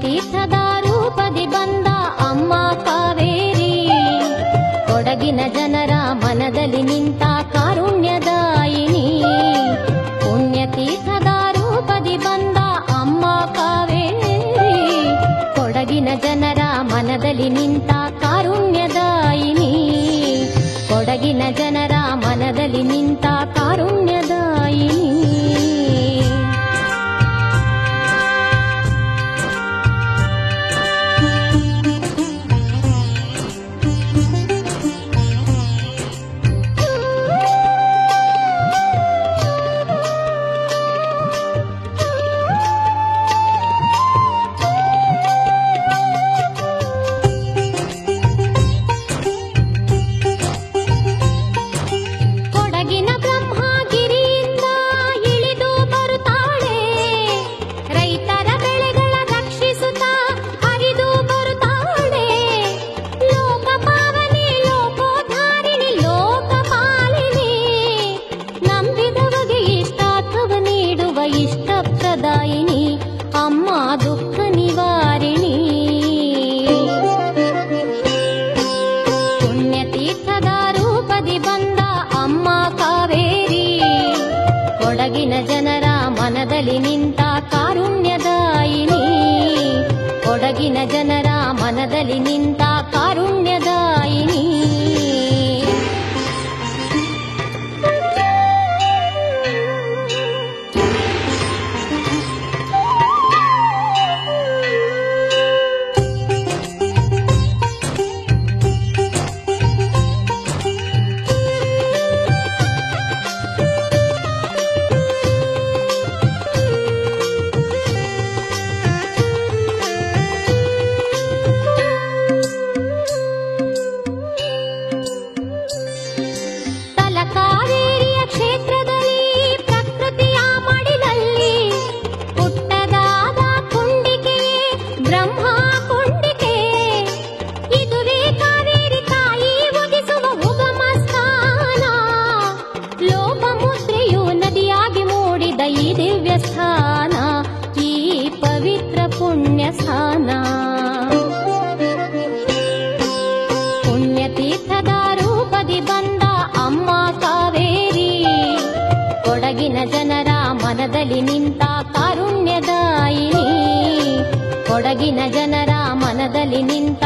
ಪುಣ್ಯತೀರ್ಥದ ರೂಪದಿ ಬಂದ ಅಮ್ಮ ಕಾವೇರಿ, ಕೊಡಗಿನ ಜನರ ಮನದಲ್ಲಿ ನಿಂತ ಕಾರುಣ್ಯದಾಯಿನಿ. ಪುಣ್ಯತೀರ್ಥದ ರೂಪದಿ ಬಂದ ಅಮ್ಮ ಕಾವೇರಿ, ಕೊಡಗಿನ ಜನರ ಮನದಲ್ಲಿ ನಿಂತ ಕಾರುಣ್ಯದಾಯಿನಿ. ಕೊಡಗಿನ ಜನರ ಮನದಲ್ಲಿ ನಿಂತ ಕಾರುಣ್ಯದಾಯಿನಿ. ಇಷ್ಟಪ್ರದಾಯಿನಿ ಅಮ್ಮ ದುಃಖ ನಿವಾರಿಣಿ. ಪುಣ್ಯತೀರ್ಥದ ರೂಪದಿ ಬಂದ ಅಮ್ಮ ಕಾವೇರಿ, ಕೊಡಗಿನ ಜನರ ಮನದಲ್ಲಿ ನಿಂತ ಕಾರುಣ್ಯದಾಯಿನಿ. ಕೊಡಗಿನ ಜನರ ಮನದಲ್ಲಿ ನಿಂತ ಕಾರುಣ್ಯದಾಯಿನಿ. ಕಾವೇರಿಯ ಕ್ಷೇತ್ರದಲ್ಲಿ ಪ್ರಕೃತಿಯ ಮಡಿಲಲ್ಲಿ ಪುಟ್ಟದಾದ ಕುಂಡಿಕೆಯೇ ಬ್ರಹ್ಮ ಕುಂಡಿಕೆ. ಇದುವೇ ಕಾವೇರಿ ತಾಯಿ ಒದಿಸುವ ಉಗಮ ಸ್ಥಾನ. ಲೋಪಮುದ್ರೆಯು ನದಿಯಾಗಿ ಮೂಡಿದ ಈ ದಿವ್ಯ ಸ್ಥಾನ, ಈ ಪವಿತ್ರ ಪುಣ್ಯ ಸ್ಥಾನ. ಪುಣ್ಯತೀರ್ಥದ ರೂಪದಿ ಬಂದ ಅಮ್ಮ ಕಾವೇರಿ, ಕೊಡಗಿನ ಜನರ ಮನದಲ್ಲಿ ನಿಂತ ಕಾರುಣ್ಯದಾಯಿನಿ. ಕೊಡಗಿನ ಜನರ ಮನದಲ್ಲಿ ನಿಂತ